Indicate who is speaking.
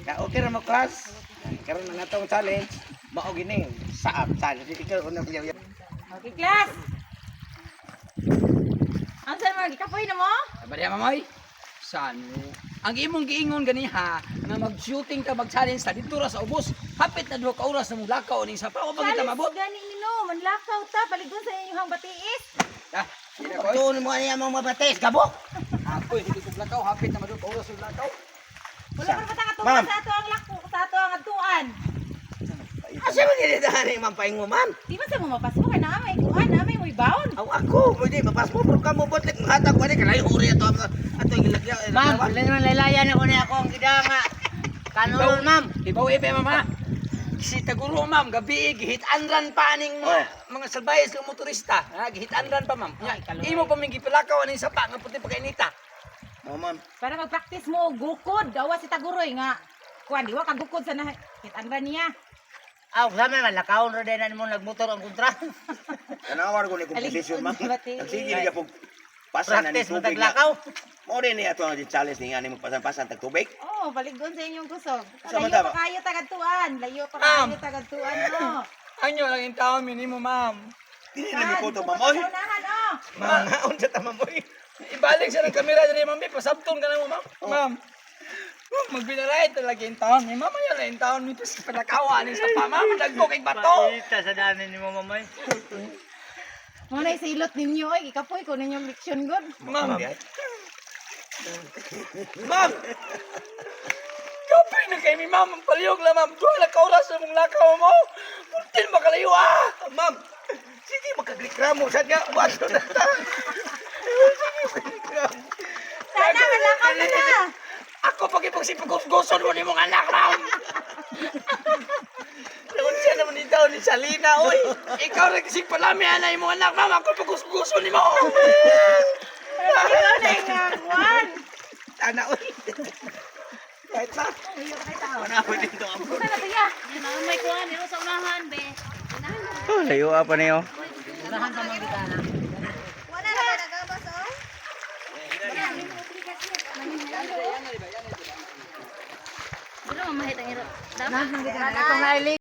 Speaker 1: Okay ra mo class. Karon na natong challenge. Mao gini. Saap challenge. Ikaw una piyaw.
Speaker 2: Okay, class. Ang saan mo, gikapoy na mo?
Speaker 3: Bali mamoy. Saan mo? Ang imong giingon ganiha nga mag-shooting ka mag-challenge ta dito ra sa ubos. Hapit na duha ka oras na mong lakaw ning sa pa o pagita mabot.
Speaker 2: Gani nino, manlakaw ta, paligon sa inyong batiis.
Speaker 3: Ah, sila ko.
Speaker 1: Tuon mo niya mga mabates gabok.
Speaker 3: Ako hindi ko lakaw hapit na madug ka oras ng lakaw.
Speaker 2: Wala pa naman
Speaker 1: Ma'am.
Speaker 2: tuwan sa ato ang lako, sa ato ang atuan.
Speaker 1: Asa man gini dahan ni mampaing mo ma'am?
Speaker 2: Di ba sa mo mapasok kay naamay kuan, naamay mo ibaon.
Speaker 1: Aw ako, pwede mapas mo pero kamo botlik hatag pa ni kalay uri ato ato gilagya.
Speaker 4: Ma'am, wala naman lalayan ako niya ako ang gidanga. Kanon, ma'am.
Speaker 3: Ibaw ibe mama. Si Taguro ma'am gabi gihit-anran pa aning mga salbayes ng motorista. Ha, gihit-anran pa ma'am. Imo pa mingi pilakaw aning sapa nga puti pagkainita.
Speaker 1: Mo ma'am.
Speaker 2: Para mag-practice mo gukod, dawa si Taguroy nga. Kuan, di wa ka gukod sa hitanran niya.
Speaker 4: Aw, sa may malakaon ro din mo nagmotor ang kontra.
Speaker 1: Kanawar ko ni komposisyon ma'am.
Speaker 2: Batis.
Speaker 1: Sige niya po pasan na ni
Speaker 4: Practice mo
Speaker 1: tubig.
Speaker 4: taglakaw.
Speaker 1: Mo din ni ato ang challenge ni ani magpasan-pasan tag tubig.
Speaker 2: Oh, baligon sa inyong kusog.
Speaker 1: Sa
Speaker 2: Layo
Speaker 1: mata ba?
Speaker 2: pa kayo tagatuan, layo pa
Speaker 3: Ma'am.
Speaker 2: kayo tagatuan mo.
Speaker 3: Anyo lang yung tao minimo ma'am.
Speaker 1: Dili na mi photo ma'am. Oy.
Speaker 2: Unahan, oh.
Speaker 1: Mga unsa ta ma'am oy.
Speaker 3: Ibalik siya ng kamera dali ma'am. Pasabton ka na mo ma'am. Ma'am. Magbinaray talaga yung taon. Ni mama yun yung taon. Ito sa palakawa ni sa pa. Ma'am, dagko kay bato.
Speaker 4: Kita sa danin ni mo mamay.
Speaker 2: Muna isilot ninyo, oy. Ikapoy ko ninyong leksyon god.
Speaker 3: Ma'am. Ma'am. Kapay na kay mi ma'am. Ang paliyog lang ma'am. Duha na kauras na mong lakaw mo. Puntin makalayo ah.
Speaker 1: Ma'am. Sige makagreklamo sad nga. Wato na ta.
Speaker 2: Sana, malakaw na na.
Speaker 3: Ako pag ipagsipaguson mo ni mong anak ma'am.
Speaker 1: Naman siya naman ni daw ni Salina oy.
Speaker 3: Ikaw rin kasi palami anay mong anak ma'am. Ako pagguson ni mo.
Speaker 2: Ikaw na yung ngangwan.
Speaker 1: Ana oy. Kahit na.
Speaker 2: Layo pa kayo tao.
Speaker 1: Ana ko dito ang
Speaker 2: Saan na tiya?
Speaker 5: May kuha nila sa unahan, be.
Speaker 1: Oh, layo apa niyo?
Speaker 4: Unahan sa mga gitana.
Speaker 5: Wala na ba nagabas, oh? Dilo mamahit ang iro.
Speaker 2: Nah, nang gitana.
Speaker 4: Ito nga